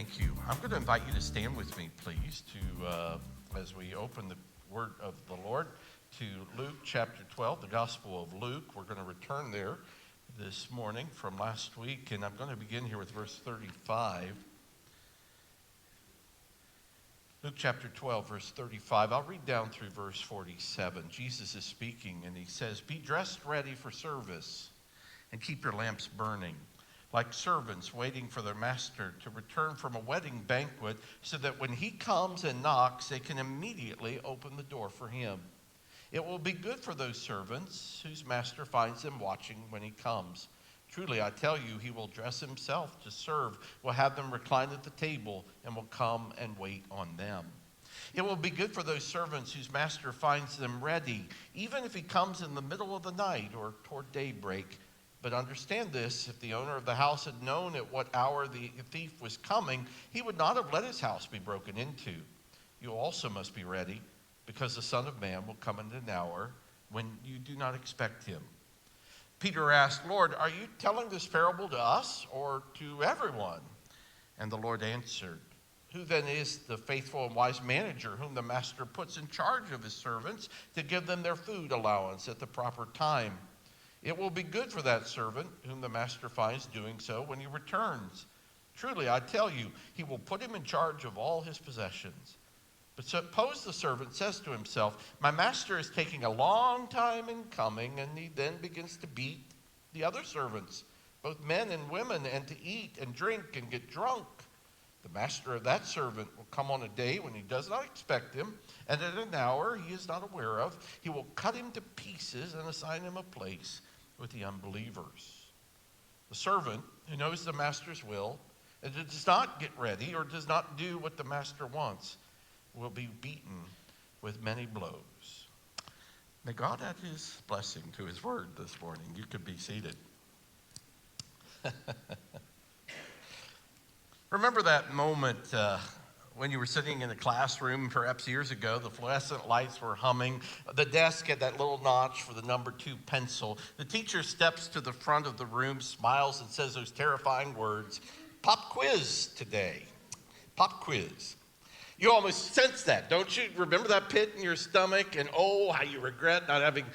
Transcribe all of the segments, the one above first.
Thank you. I'm going to invite you to stand with me, please, as we open the Word of the Lord to Luke chapter 12, the Gospel of Luke. We're going to return there this morning from last week, and I'm going to begin here with verse 35. Luke chapter 12, verse 35. I'll read down through verse 47. Jesus is speaking, and he says, "Be dressed ready for service, and keep your lamps burning, like servants waiting for their master to return from a wedding banquet, so that when he comes and knocks, they can immediately open the door for him. It will be good for those servants whose master finds them watching when he comes. Truly, I tell you, he will dress himself to serve, will have them recline at the table, and will come and wait on them. It will be good for those servants whose master finds them ready, even if he comes in the middle of the night or toward daybreak. But understand this, if the owner of the house had known at what hour the thief was coming, he would not have let his house be broken into. You also must be ready, because the Son of Man will come in an hour when you do not expect him." Peter asked, "Lord, are you telling this parable to us or to everyone?" And the Lord answered, "Who then is the faithful and wise manager whom the master puts in charge of his servants to give them their food allowance at the proper time? It will be good for that servant whom the master finds doing so when he returns. Truly, I tell you, he will put him in charge of all his possessions. But suppose the servant says to himself, 'My master is taking a long time in coming,' and he then begins to beat the other servants, both men and women, and to eat and drink and get drunk. The master of that servant will come on a day when he does not expect him, and at an hour he is not aware of. He will cut him to pieces and assign him a place with the unbelievers. The servant who knows the master's will and does not get ready or does not do what the master wants will be beaten with many blows." May God add his blessing to his word this morning. You could be seated. Remember that moment when you were sitting in a classroom perhaps years ago, the fluorescent lights were humming, the desk had that little notch for the number 2 pencil. The teacher steps to the front of the room, smiles, and says those terrifying words, "Pop quiz today." Pop quiz. You almost sense that, don't you? Remember that pit in your stomach, and oh, how you regret not having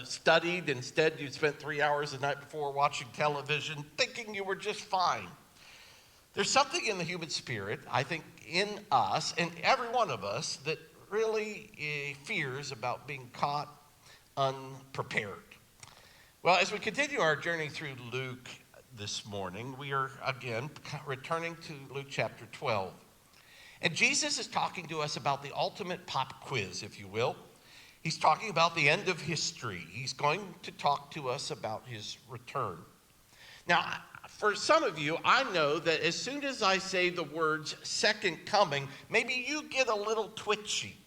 studied. Instead, you spent 3 hours the night before watching television, thinking you were just fine. There's something in the human spirit, I think, in us, and every one of us, that really fears about being caught unprepared. Well, as we continue our journey through Luke this morning, we are again returning to Luke chapter 12. And Jesus is talking to us about the ultimate pop quiz, if you will. He's talking about the end of history. He's going to talk to us about his return. Now, for some of you, I know that as soon as I say the words second coming, maybe you get a little twitchy.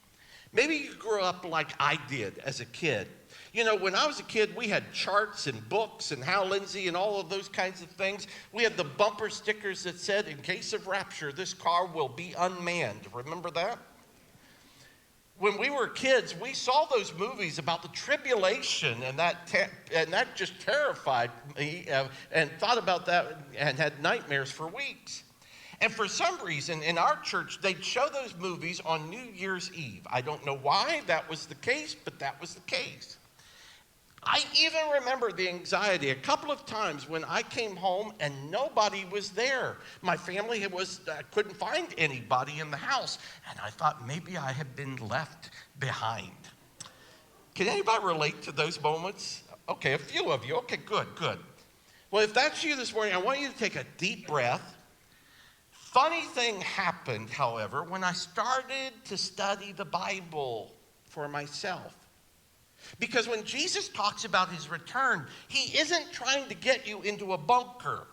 Maybe you grew up like I did as a kid. You know, when I was a kid, we had charts and books and Hal Lindsey and all of those kinds of things. We had the bumper stickers that said, "In case of rapture, this car will be unmanned." Remember that? When we were kids, we saw those movies about the tribulation, and that just terrified me, and thought about that and had nightmares for weeks. And for some reason, in our church, they'd show those movies on New Year's Eve. I don't know why that was the case, but that was the case. I even remember the anxiety a couple of times when I came home and nobody was there. My family couldn't find anybody in the house, and I thought maybe I had been left behind. Can anybody relate to those moments? Okay, a few of you. Okay, good. Well, if that's you this morning, I want you to take a deep breath. Funny thing happened, however, when I started to study the Bible for myself. Because when Jesus talks about his return, he isn't trying to get you into a bunker.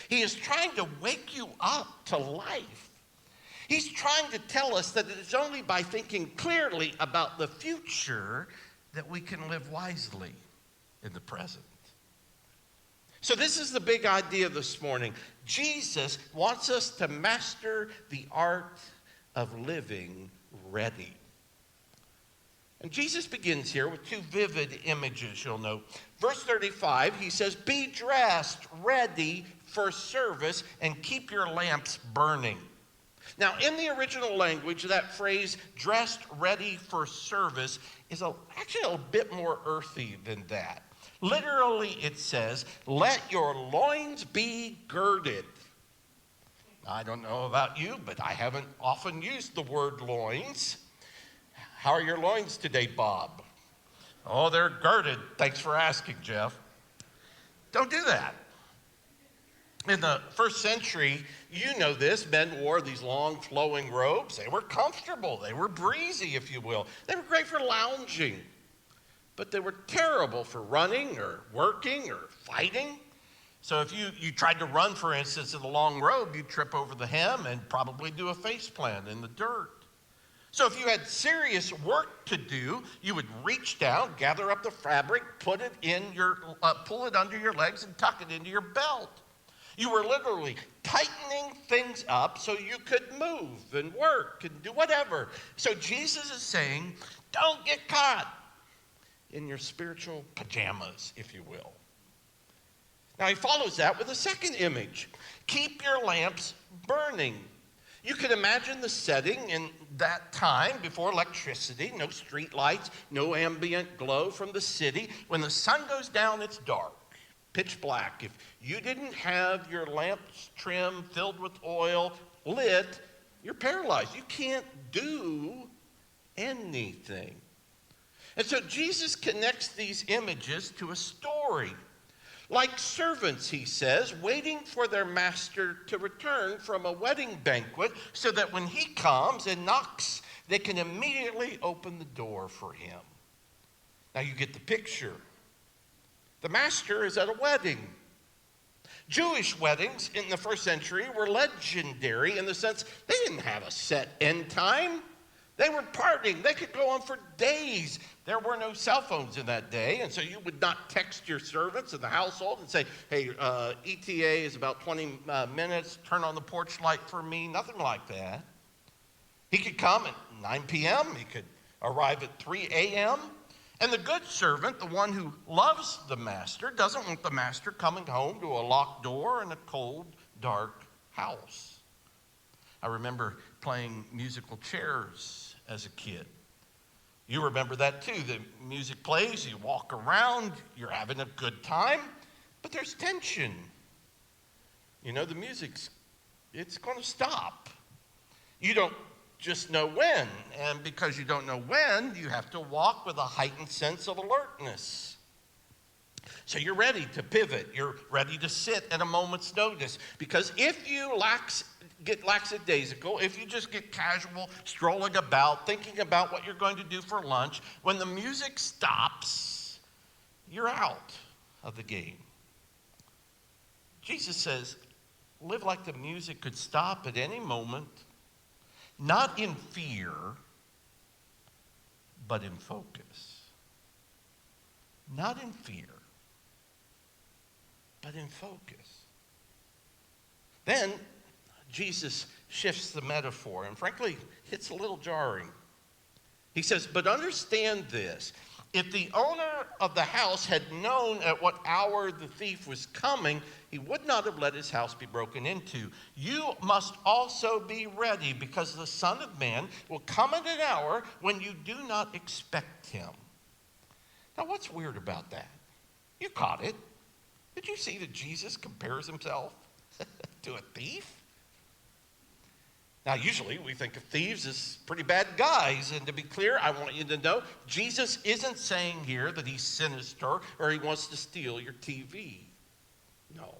He is trying to wake you up to life. He's trying to tell us that it is only by thinking clearly about the future that we can live wisely in the present. So this is the big idea this morning. Jesus wants us to master the art of living ready. And Jesus begins here with two vivid images, you'll note. Verse 35, he says, be dressed, ready for service, and keep your lamps burning. Now, in the original language, that phrase, dressed, ready for service, is actually a bit more earthy than that. Literally, it says, let your loins be girded. I don't know about you, but I haven't often used the word loins. How are your loins today, Bob? Oh, they're girded. Thanks for asking, Jeff. Don't do that. In the first century, you know this, men wore these long flowing robes. They were comfortable. They were breezy, if you will. They were great for lounging, but they were terrible for running or working or fighting. So if you tried to run, for instance, in a long robe, you'd trip over the hem and probably do a faceplant in the dirt. So if you had serious work to do, you would reach down, gather up the fabric, pull it under your legs and tuck it into your belt. You were literally tightening things up so you could move and work and do whatever. So Jesus is saying, don't get caught in your spiritual pajamas, if you will. Now he follows that with a second image. Keep your lamps burning. You can imagine the setting in that time before electricity, no street lights, no ambient glow from the city. When the sun goes down, it's dark, pitch black. If you didn't have your lamps trimmed, filled with oil, lit, you're paralyzed. You can't do anything. And so Jesus connects these images to a story. Like servants, he says, waiting for their master to return from a wedding banquet so that when he comes and knocks, they can immediately open the door for him. Now you get the picture. The master is at a wedding. Jewish weddings in the first century were legendary in the sense they didn't have a set end time. They were partying. They could go on for days. There were no cell phones in that day, and so you would not text your servants in the household and say, hey, ETA is about 20 minutes. Turn on the porch light for me. Nothing like that. He could come at 9 p.m. He could arrive at 3 a.m. And the good servant, the one who loves the master, doesn't want the master coming home to a locked door in a cold, dark house. I remember playing musical chairs as a kid. You remember that too. The music plays, you walk around, you're having a good time, but there's tension. You know, the it's going to stop. You don't just know when, and because you don't know when, you have to walk with a heightened sense of alertness. So you're ready to pivot. You're ready to sit at a moment's notice, because if you get lackadaisical, if you just get casual, strolling about, thinking about what you're going to do for lunch, when the music stops, you're out of the game. Jesus says, live like the music could stop at any moment, not in fear, but in focus. Not in fear, but in focus. Then Jesus shifts the metaphor, and frankly, it's a little jarring. He says, but understand this. If the owner of the house had known at what hour the thief was coming, he would not have let his house be broken into. You must also be ready, because the Son of Man will come at an hour when you do not expect him. Now, what's weird about that? You caught it. Did you see that Jesus compares himself to a thief? Now, usually we think of thieves as pretty bad guys. And to be clear, I want you to know, Jesus isn't saying here that he's sinister or he wants to steal your TV. No.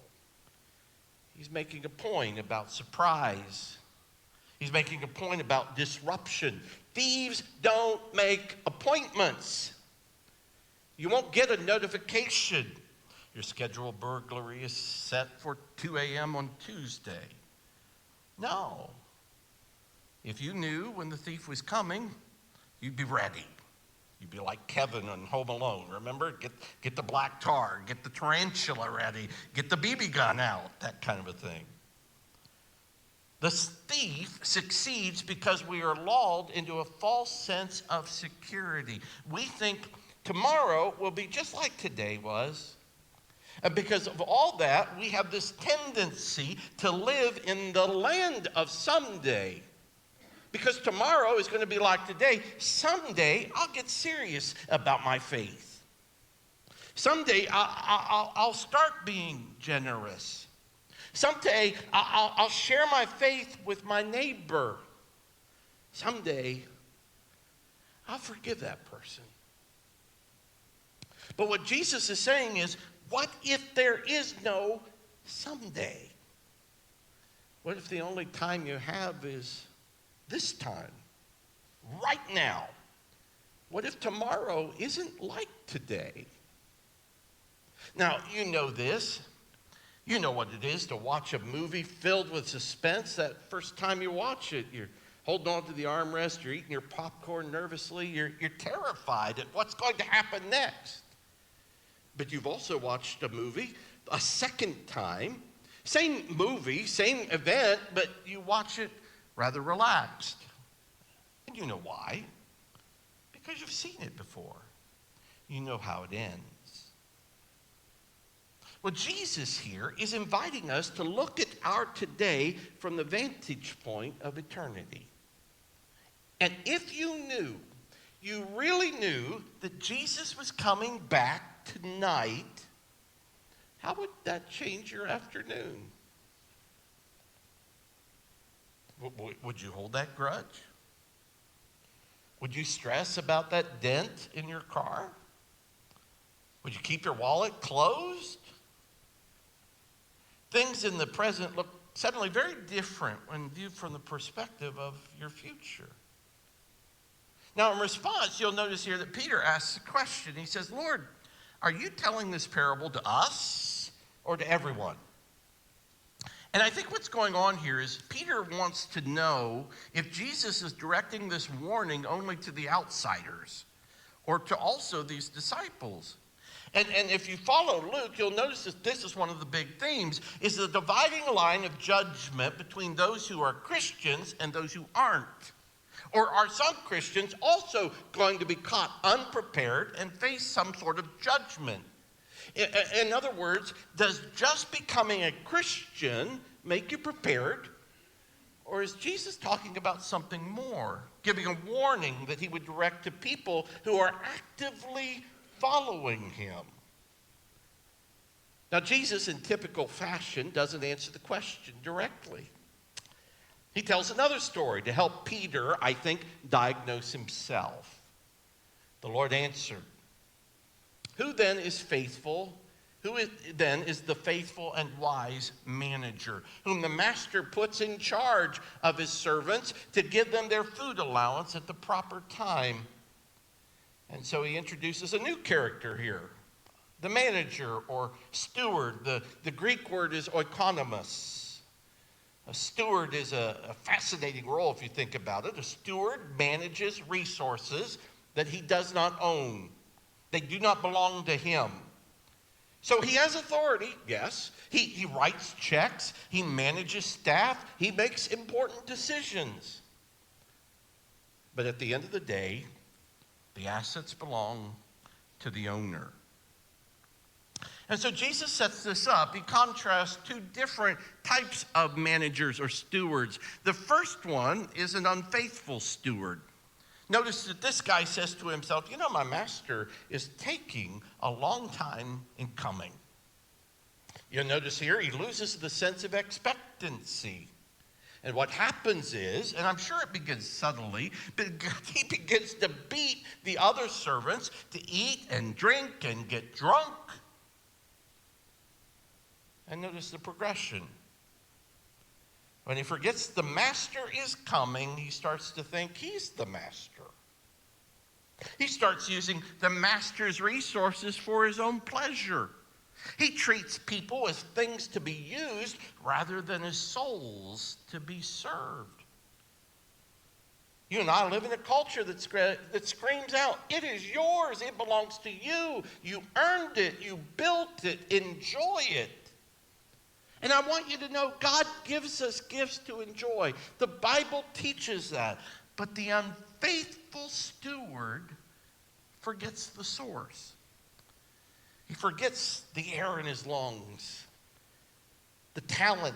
He's making a point about surprise. He's making a point about disruption. Thieves don't make appointments. You won't get a notification. Your scheduled burglary is set for 2 a.m. on Tuesday. No. If you knew when the thief was coming, you'd be ready. You'd be like Kevin on Home Alone. Remember? Get the black tar, get the tarantula ready, get the BB gun out, that kind of a thing. The thief succeeds because we are lulled into a false sense of security. We think tomorrow will be just like today was. And because of all that, we have this tendency to live in the land of someday. Because tomorrow is going to be like today. Someday, I'll get serious about my faith. Someday, I'll start being generous. Someday, I'll share my faith with my neighbor. Someday, I'll forgive that person. But what Jesus is saying is, what if there is no someday? What if the only time you have is this time, right now? What if tomorrow isn't like today? Now, you know this. You know what it is to watch a movie filled with suspense. That first time you watch it, you're holding on to the armrest, you're eating your popcorn nervously, you're terrified at what's going to happen next. But you've also watched a movie a second time, same movie, same event, but you watch it rather relaxed. And you know why? Because you've seen it before. You know how it ends. Well, Jesus here is inviting us to look at our today from the vantage point of eternity. And if you really knew that Jesus was coming back tonight, how would that change your afternoon? Would you hold that grudge? Would you stress about that dent in your car? Would you keep your wallet closed? Things in the present look suddenly very different when viewed from the perspective of your future. Now, in response, you'll notice here that Peter asks a question. He says, Lord, are you telling this parable to us or to everyone? And I think what's going on here is Peter wants to know if Jesus is directing this warning only to the outsiders or to also these disciples. And if you follow Luke, you'll notice that this is one of the big themes, is the dividing line of judgment between those who are Christians and those who aren't. Or are some Christians also going to be caught unprepared and face some sort of judgment? In other words, does just becoming a Christian make you prepared? Or is Jesus talking about something more, giving a warning that he would direct to people who are actively following him? Now, Jesus, in typical fashion, doesn't answer the question directly. He tells another story to help Peter, I think, diagnose himself. The Lord answered, "Who then is faithful? Who then is the faithful and wise manager, whom the master puts in charge of his servants to give them their food allowance at the proper time?" And so he introduces a new character here, the manager or steward. The Greek word is oikonomos. A steward is a fascinating role if you think about it. A steward manages resources that he does not own. They do not belong to him. So he has authority, yes. He writes checks. He manages staff. He makes important decisions. But at the end of the day, the assets belong to the owner. And so Jesus sets this up. He contrasts two different types of managers or stewards. The first one is an unfaithful steward. Notice that this guy says to himself, my master is taking a long time in coming. You'll notice here he loses the sense of expectancy. And what happens is, and I'm sure it begins subtly, but he begins to beat the other servants to eat and drink and get drunk. And notice the progression. When he forgets the master is coming, he starts to think he's the master. He starts using the master's resources for his own pleasure. He treats people as things to be used rather than as souls to be served. You and I live in a culture that screams out, "It is yours, it belongs to you. You earned it, you built it, enjoy it." And I want you to know God gives us gifts to enjoy. The Bible teaches that. But the unfaithful steward forgets the source. He forgets the air in his lungs, the talent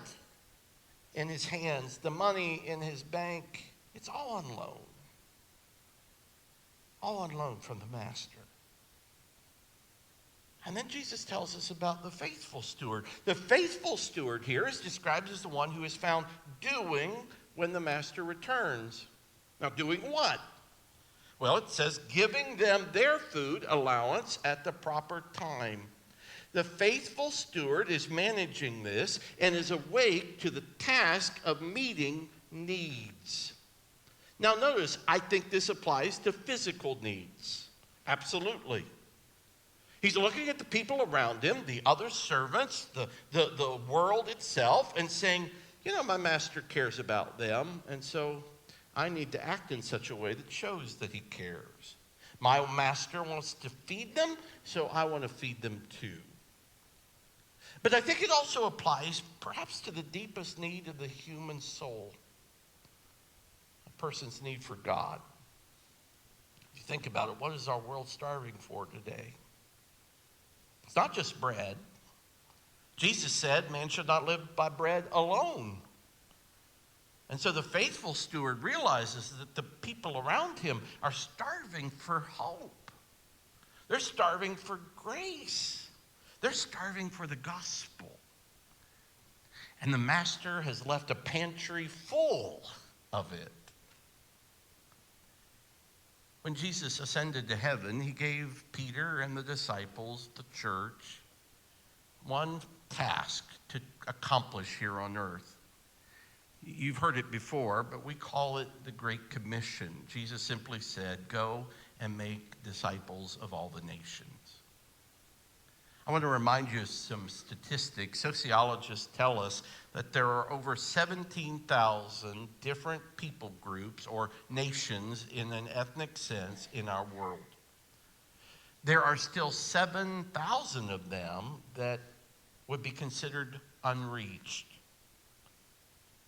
in his hands, the money in his bank. It's all on loan. All on loan from the master. And then Jesus tells us about the faithful steward. The faithful steward here is described as the one who is found doing when the master returns. Now, doing what? Well, it says giving them their food allowance at the proper time. The faithful steward is managing this and is awake to the task of meeting needs. Now, notice, I think this applies to physical needs. Absolutely. He's looking at the people around him, the other servants, the world itself, and saying, you know, my master cares about them, and so I need to act in such a way that shows that he cares. My master wants to feed them, so I want to feed them too. But I think it also applies perhaps to the deepest need of the human soul, a person's need for God. If you think about it, what is our world starving for today? It's not just bread. Jesus said, man should not live by bread alone. And so the faithful steward realizes that the people around him are starving for hope. They're starving for grace. They're starving for the gospel. And the master has left a pantry full of it. When Jesus ascended to heaven, he gave Peter and the disciples, the church, one task to accomplish here on earth. You've heard it before, but we call it the Great Commission. Jesus simply said, go and make disciples of all the nations. I want to remind you of some statistics. Sociologists tell us that there are over 17,000 different people groups or nations in an ethnic sense in our world. There are still 7,000 of them that would be considered unreached.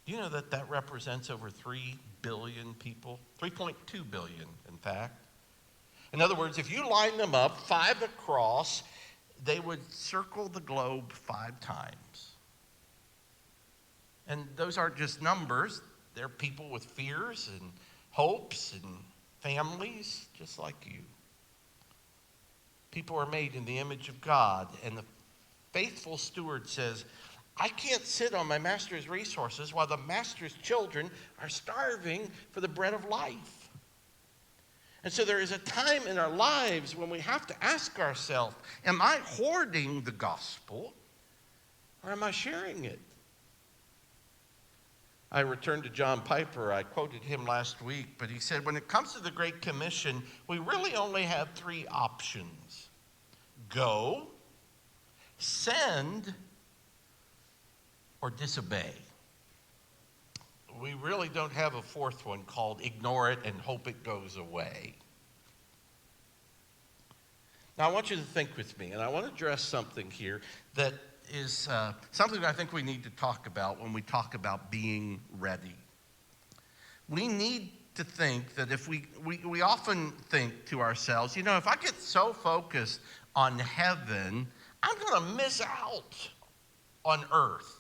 Do you know that that represents over 3 billion people? 3.2 billion, in fact. In other words, if you line them up 5 across, they would circle the globe 5 times. And those aren't just numbers. They're people with fears and hopes and families just like you. People are made in the image of God, and the faithful steward says, I can't sit on my master's resources while the master's children are starving for the bread of life. And so there is a time in our lives when we have to ask ourselves, am I hoarding the gospel or am I sharing it? I returned to John Piper. I quoted him last week, but he said, when it comes to the Great Commission, we really only have 3 options. Go, send, or disobey. We really don't have a 4th one called ignore it and hope it goes away. Now I want you to think with me, and I want to address something here that is something I think we need to talk about when we talk about being ready. We need to think that if we often think to ourselves, you know, if I get so focused on heaven, I'm going to miss out on earth.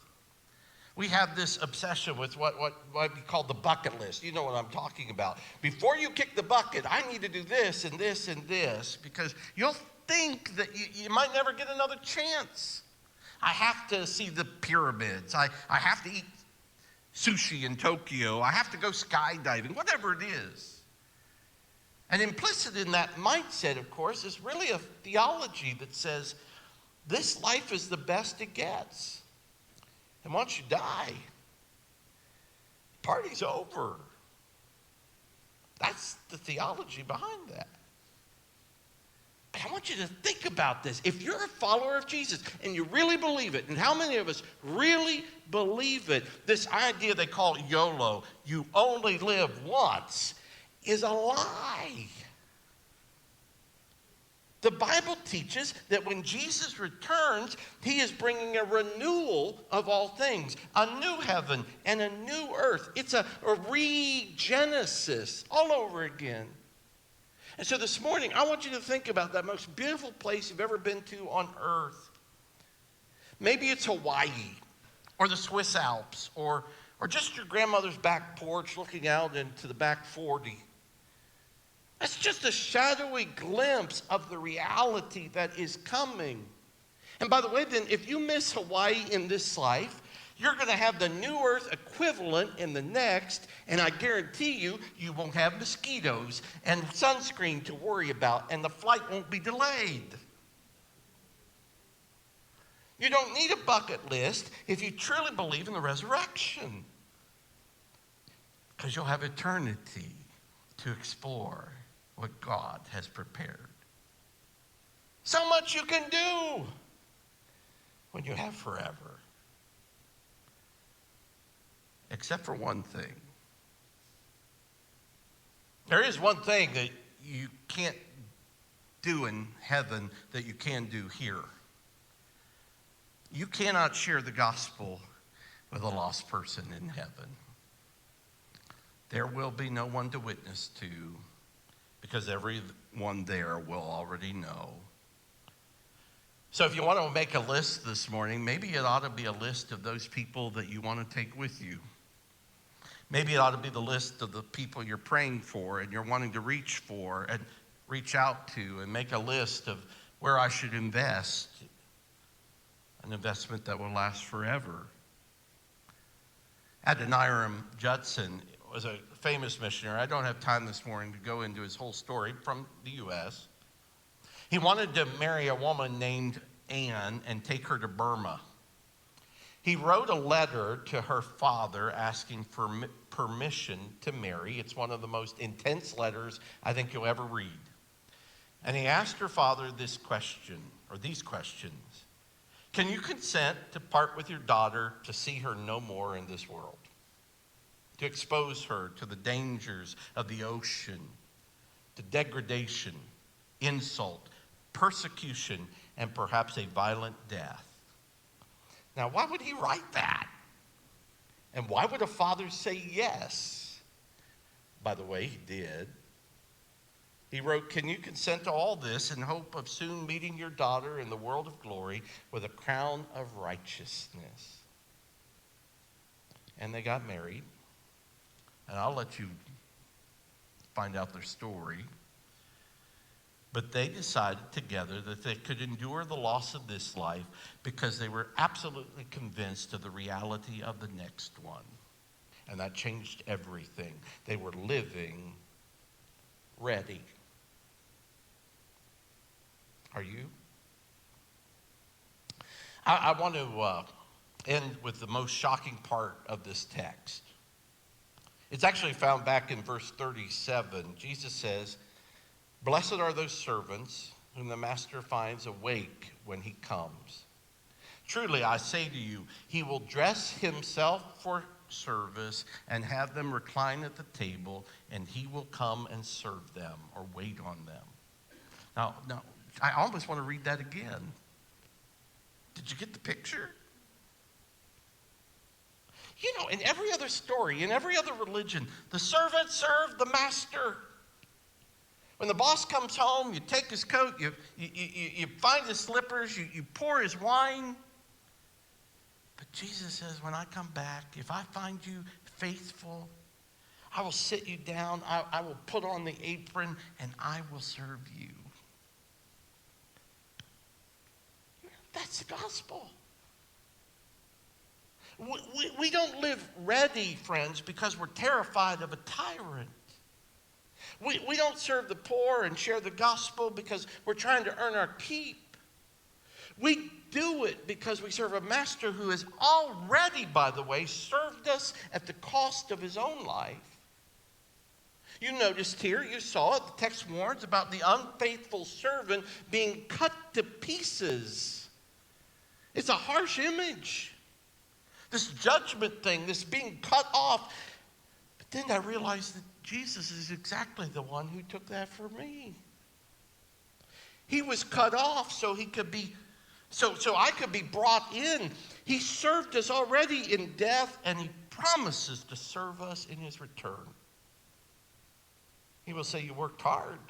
We have this obsession with what we call the bucket list. You know what I'm talking about. Before you kick the bucket, I need to do this and this and this, because you'll think that you might never get another chance. I have to see the pyramids. I have to eat sushi in Tokyo. I have to go skydiving, whatever it is. And implicit in that mindset, of course, is really a theology that says this life is the best it gets. And once you die, party's over. That's the theology behind that. But I want you to think about this. If you're a follower of Jesus and you really believe it, and how many of us really believe it, this idea they call YOLO, you only live once, is a lie. The Bible teaches that when Jesus returns, he is bringing a renewal of all things, a new heaven and a new earth. It's a regenesis all over again. And so this morning, I want you to think about that most beautiful place you've ever been to on earth. Maybe it's Hawaii or the Swiss Alps or just your grandmother's back porch looking out into the back 40. That's just a shadowy glimpse of the reality that is coming. And by the way, then, if you miss Hawaii in this life, you're going to have the new earth equivalent in the next, and I guarantee you, you won't have mosquitoes and sunscreen to worry about, and the flight won't be delayed. You don't need a bucket list if you truly believe in the resurrection, because you'll have eternity to explore what God has prepared. So much you can do when you have forever. Except for one thing. There is one thing that you can't do in heaven that you can do here. You cannot share the gospel with a lost person in heaven. There will be no one to witness to, because everyone there will already know. So if you want to make a list this morning, maybe it ought to be a list of those people that you want to take with you. Maybe it ought to be the list of the people you're praying for and you're wanting to reach for and reach out to, and make a list of where I should invest, an investment that will last forever. Adoniram Judson was a famous missionary. I don't have time this morning to go into his whole story, from the U.S. He wanted to marry a woman named Anne and take her to Burma. He wrote a letter to her father asking for permission to marry. It's one of the most intense letters I think you'll ever read. And he asked her father this question, or these questions. Can you consent to part with your daughter to see her no more in this world? To expose her to the dangers of the ocean, to degradation, insult, persecution, and perhaps a violent death? Now, why would he write that? And why would a father say yes? By the way, he did. He wrote, can you consent to all this in hope of soon meeting your daughter in the world of glory with a crown of righteousness? And they got married. And I'll let you find out their story. But they decided together that they could endure the loss of this life because they were absolutely convinced of the reality of the next one. And that changed everything. They were living ready. Are you? I want to end with the most shocking part of this text. It's actually found back in verse 37. Jesus says, blessed are those servants whom the master finds awake when he comes. Truly, I say to you, he will dress himself for service and have them recline at the table, and he will come and serve them or wait on them. Now, I almost want to read that again. Did you get the picture? You know, in every other story, in every other religion, the servant served the master. When the boss comes home, you take his coat, you find his slippers, you pour his wine. But Jesus says, when I come back, if I find you faithful, I will sit you down, I will put on the apron, and I will serve you. That's the gospel. We don't live ready, friends, because we're terrified of a tyrant. We don't serve the poor and share the gospel because we're trying to earn our keep. We do it because we serve a master who has already, by the way, served us at the cost of his own life. You noticed here, you saw it, the text warns about the unfaithful servant being cut to pieces. It's a harsh image. This judgment thing, this being cut off. But then I realized that Jesus is exactly the one who took that for me. He was cut off so he could be, so I could be brought in. He served us already in death, and he promises to serve us in his return. He will say, you worked hard.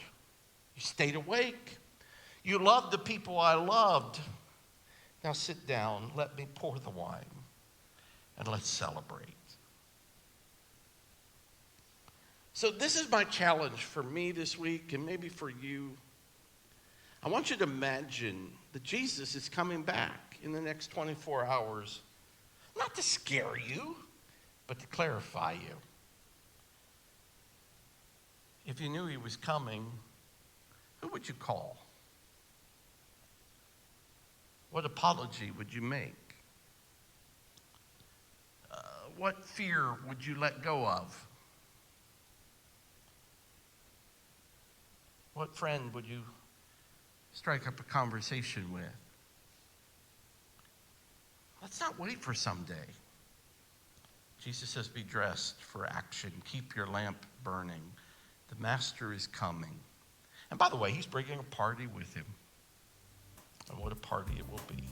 You stayed awake. You loved the people I loved. Now sit down. Let me pour the wine, and let's celebrate. So this is my challenge for me this week, and maybe for you. I want you to imagine that Jesus is coming back in the next 24 hours, not to scare you, but to clarify you. If you knew he was coming, who would you call? What apology would you make? What fear would you let go of? What friend would you strike up a conversation with? Let's not wait for someday. Jesus says, be dressed for action. Keep your lamp burning. The master is coming. And by the way, he's bringing a party with him. And what a party it will be.